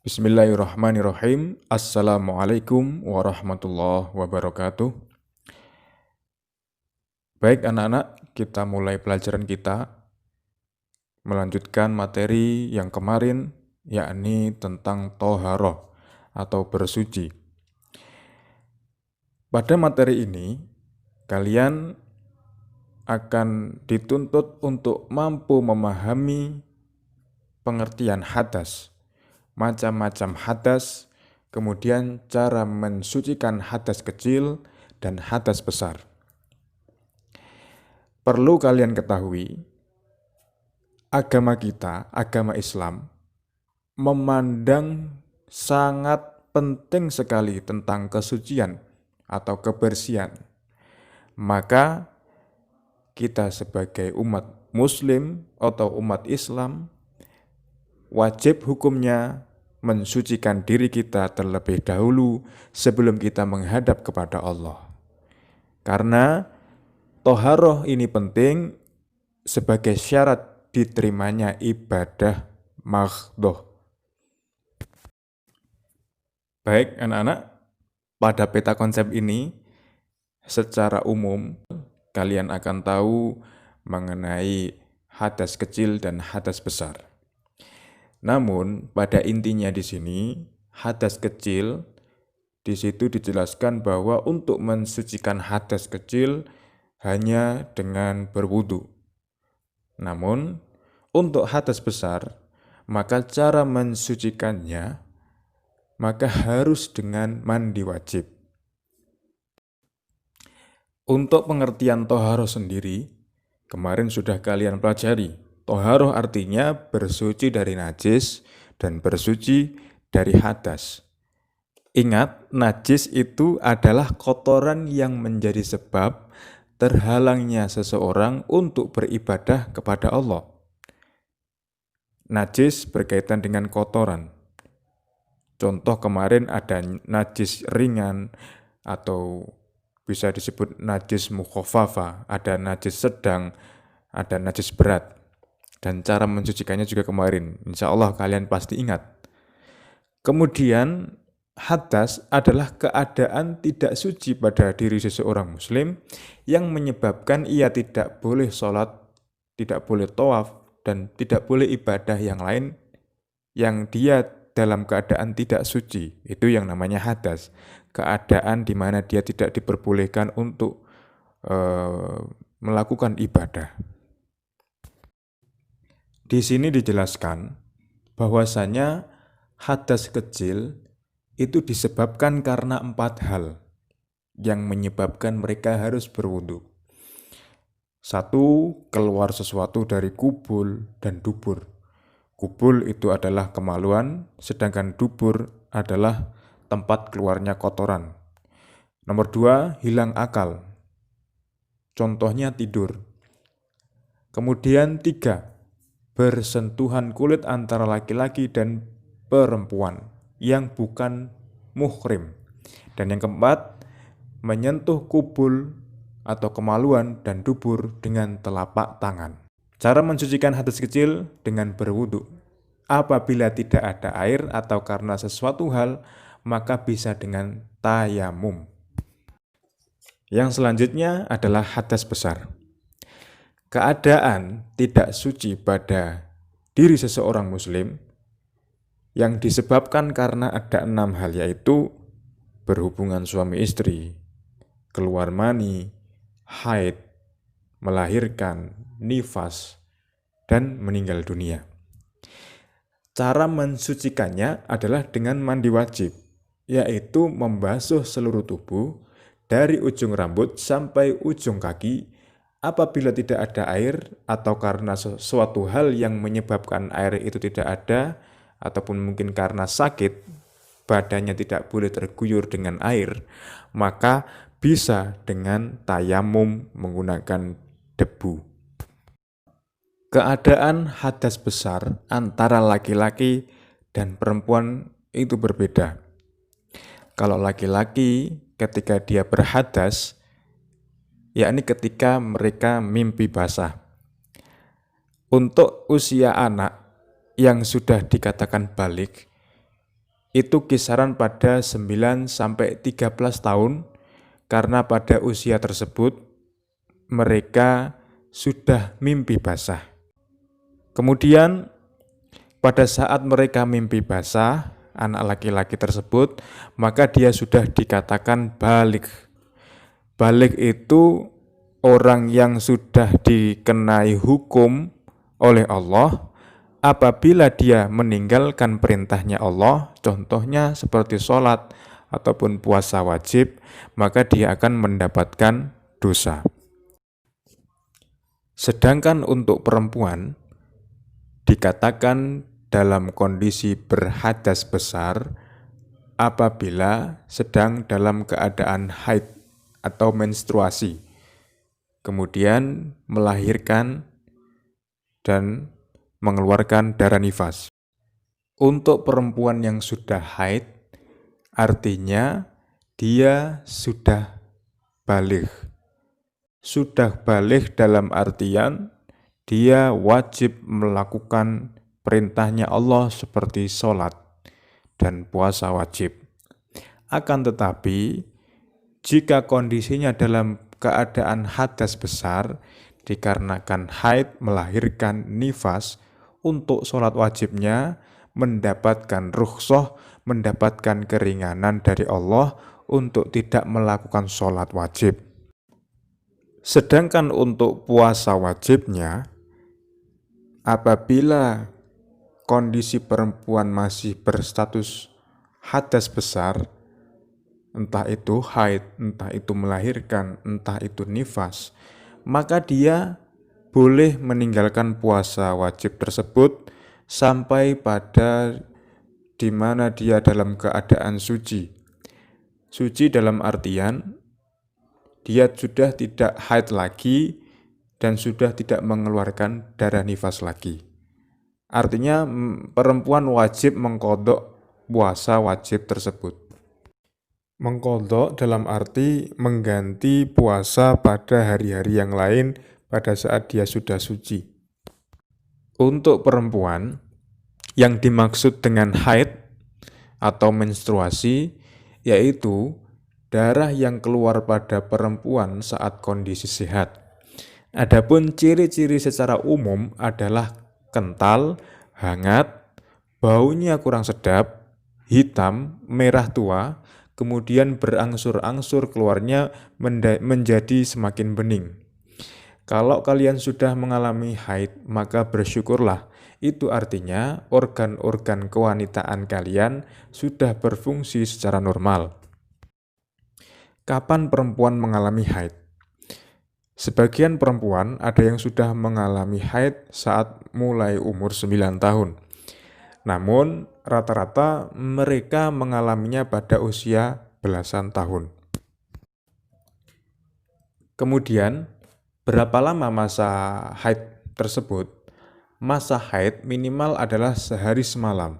Bismillahirrahmanirrahim. Assalamualaikum warahmatullahi wabarakatuh. Baik anak-anak, kita mulai pelajaran kita melanjutkan materi yang kemarin, yakni tentang toharoh atau bersuci. Pada materi ini, kalian akan dituntut untuk mampu memahami pengertian hadas, macam-macam hadas, kemudian cara mensucikan hadas kecil dan hadas besar. Perlu kalian ketahui, agama kita, agama Islam, memandang sangat penting sekali tentang kesucian atau kebersihan. Maka kita sebagai umat Muslim atau umat Islam wajib hukumnya mensucikan diri kita terlebih dahulu sebelum kita menghadap kepada Allah. Karena toharoh ini penting sebagai syarat diterimanya ibadah maghdoh. Baik anak-anak, pada peta konsep ini secara umum kalian akan tahu mengenai hadas kecil dan hadas besar. Namun pada intinya di sini hadas kecil di situ dijelaskan bahwa untuk mensucikan hadas kecil hanya dengan berwudu. Namun untuk hadas besar maka cara mensucikannya maka harus dengan mandi wajib. Untuk pengertian toharoh sendiri, kemarin sudah kalian pelajari. Toharoh artinya bersuci dari najis dan bersuci dari hadas. Ingat, najis itu adalah kotoran yang menjadi sebab terhalangnya seseorang untuk beribadah kepada Allah. Najis berkaitan dengan kotoran. Contoh kemarin ada najis ringan atau bisa disebut najis mukhafafa, ada najis sedang, ada najis berat. Dan cara mensucikannya juga kemarin, insya Allah kalian pasti ingat. Kemudian hadas adalah keadaan tidak suci pada diri seseorang muslim yang menyebabkan ia tidak boleh sholat, tidak boleh tawaf, dan tidak boleh ibadah yang lain yang dia dalam keadaan tidak suci. Itu yang namanya hadas. Keadaan di mana dia tidak diperbolehkan untuk melakukan ibadah. Di sini dijelaskan bahwasanya hadas kecil itu disebabkan karena 4 hal yang menyebabkan mereka harus berwudu. 1. Keluar sesuatu dari kubul dan dubur. Kubul itu adalah kemaluan, sedangkan dubur adalah tempat keluarnya kotoran. Nomor 2, hilang akal. Contohnya tidur. Kemudian 3, bersentuhan kulit antara laki-laki dan perempuan yang bukan muhrim. Dan yang keempat, menyentuh kubul atau kemaluan dan dubur dengan telapak tangan. Cara mensucikan hadas kecil dengan berwudu. Apabila tidak ada air atau karena sesuatu hal, maka bisa dengan tayamum. Yang selanjutnya adalah hadas besar. Keadaan tidak suci pada diri seseorang muslim yang disebabkan karena ada 6 hal, yaitu berhubungan suami istri, keluar mani, haid, melahirkan, nifas, dan meninggal dunia. Cara mensucikannya adalah dengan mandi wajib, yaitu membasuh seluruh tubuh dari ujung rambut sampai ujung kaki. Apabila tidak ada air atau karena sesuatu hal yang menyebabkan air itu tidak ada, ataupun mungkin karena sakit, badannya tidak boleh terguyur dengan air, maka bisa dengan tayamum menggunakan debu. Keadaan hadas besar antara laki-laki dan perempuan itu berbeda. Kalau laki-laki ketika dia berhadas, yakni ketika mereka mimpi basah. Untuk usia anak yang sudah dikatakan balik, itu kisaran pada 9 sampai 13 tahun, karena pada usia tersebut mereka sudah mimpi basah. Kemudian pada saat mereka mimpi basah, anak laki-laki tersebut, maka dia sudah dikatakan baligh. Baligh itu orang yang sudah dikenai hukum oleh Allah apabila dia meninggalkan perintahnya Allah, contohnya seperti sholat ataupun puasa wajib, maka dia akan mendapatkan dosa. Sedangkan untuk perempuan dikatakan dalam kondisi berhadas besar apabila sedang dalam keadaan haid atau menstruasi, kemudian melahirkan dan mengeluarkan darah nifas. Untuk perempuan yang sudah haid, artinya dia sudah baligh. Sudah baligh dalam artian dia wajib melakukan perintahnya Allah seperti sholat dan puasa wajib. Akan tetapi, jika kondisinya dalam keadaan hadas besar, dikarenakan haid melahirkan nifas, untuk sholat wajibnya mendapatkan rukhsah, mendapatkan keringanan dari Allah untuk tidak melakukan sholat wajib. Sedangkan untuk puasa wajibnya, apabila kondisi perempuan masih berstatus hadas besar, entah itu haid, entah itu melahirkan, entah itu nifas, maka dia boleh meninggalkan puasa wajib tersebut sampai pada di mana dia dalam keadaan suci. Suci dalam artian dia sudah tidak haid lagi dan sudah tidak mengeluarkan darah nifas lagi. Artinya perempuan wajib mengqadha puasa wajib tersebut. Mengqadha dalam arti mengganti puasa pada hari-hari yang lain pada saat dia sudah suci. Untuk perempuan, yang dimaksud dengan haid atau menstruasi yaitu darah yang keluar pada perempuan saat kondisi sehat. Adapun ciri-ciri secara umum adalah kental, hangat, baunya kurang sedap, hitam, merah tua, kemudian berangsur-angsur keluarnya menjadi semakin bening. Kalau kalian sudah mengalami haid, maka bersyukurlah. Itu artinya organ-organ kewanitaan kalian sudah berfungsi secara normal. Kapan perempuan mengalami haid? Sebagian perempuan ada yang sudah mengalami haid saat mulai umur 9 tahun. Namun rata-rata mereka mengalaminya pada usia belasan tahun. Kemudian, berapa lama masa haid tersebut? Masa haid minimal adalah sehari semalam,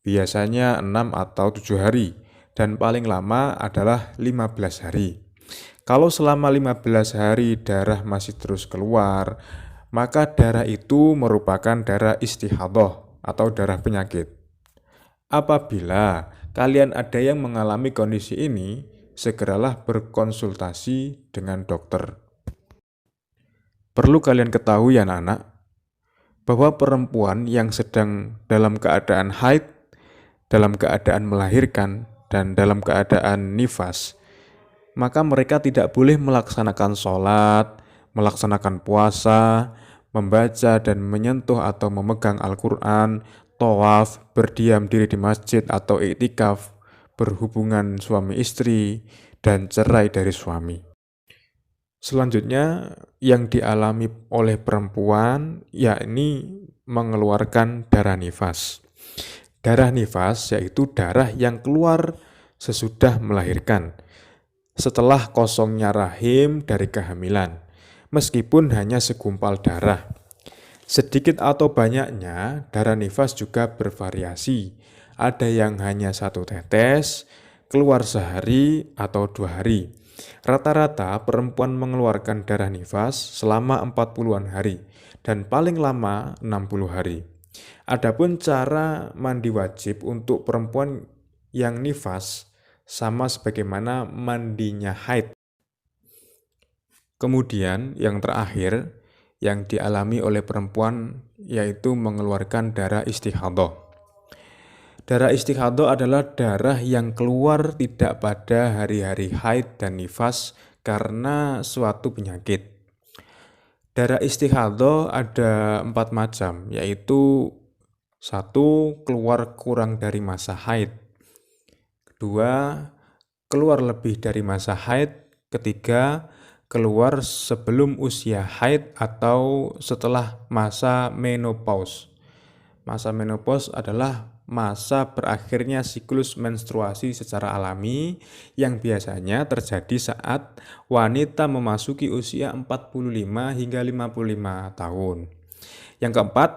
biasanya 6 atau 7 hari, dan paling lama adalah 15 hari. Kalau selama 15 hari darah masih terus keluar, maka darah itu merupakan darah istihadhah atau darah penyakit. Apabila kalian ada yang mengalami kondisi ini, segeralah berkonsultasi dengan dokter. Perlu kalian ketahui anak-anak, bahwa perempuan yang sedang dalam keadaan haid, dalam keadaan melahirkan, dan dalam keadaan nifas, maka mereka tidak boleh melaksanakan sholat, melaksanakan puasa, membaca dan menyentuh atau memegang Al-Quran, tawaf, berdiam diri di masjid atau iktikaf, berhubungan suami istri, dan cerai dari suami. Selanjutnya yang dialami oleh perempuan yakni mengeluarkan darah nifas. Darah nifas yaitu darah yang keluar sesudah melahirkan, setelah kosongnya rahim dari kehamilan, meskipun hanya segumpal darah. Sedikit atau banyaknya darah nifas juga bervariasi. Ada yang hanya 1 tetes, keluar sehari atau 2 hari. Rata-rata perempuan mengeluarkan darah nifas selama 40-an hari dan paling lama 60 hari. Adapun cara mandi wajib untuk perempuan yang nifas sama sebagaimana mandinya haid. Kemudian yang terakhir yang dialami oleh perempuan yaitu mengeluarkan darah istihadhah. Darah istihadhah adalah darah yang keluar tidak pada hari-hari haid dan nifas karena suatu penyakit. Darah istihadhah ada 4 macam, yaitu 1. Keluar kurang dari masa haid. 2. Keluar lebih dari masa haid. 3. Keluar sebelum usia haid atau setelah masa menopause. Masa menopause adalah masa berakhirnya siklus menstruasi secara alami yang biasanya terjadi saat wanita memasuki usia 45 hingga 55 tahun. Yang keempat,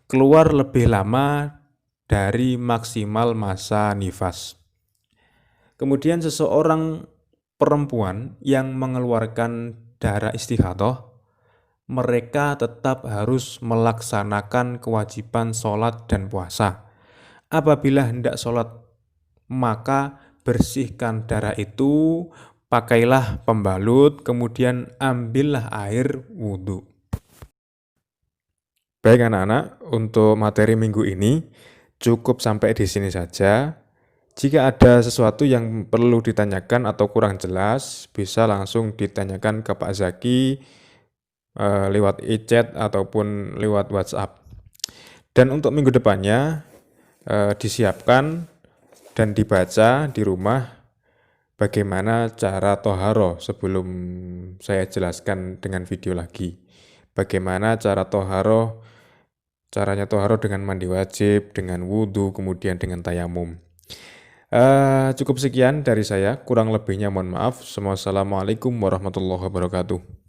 keluar lebih lama dari maksimal masa nifas. Kemudian seseorang perempuan yang mengeluarkan darah istihadhah, mereka tetap harus melaksanakan kewajiban sholat dan puasa. Apabila hendak sholat, maka bersihkan darah itu, pakailah pembalut, kemudian ambillah air wudhu. Baik anak-anak, untuk materi minggu ini cukup sampai di sini saja. Jika ada sesuatu yang perlu ditanyakan atau kurang jelas, bisa langsung ditanyakan ke Pak Zaki lewat e-chat ataupun lewat WhatsApp. Dan untuk minggu depannya disiapkan dan dibaca di rumah bagaimana cara toharo sebelum saya jelaskan dengan video lagi. Bagaimana cara toharo, caranya toharo dengan mandi wajib, dengan wudhu, kemudian dengan tayamum. Cukup sekian dari saya, kurang lebihnya mohon maaf. Wassalamualaikum warahmatullahi wabarakatuh.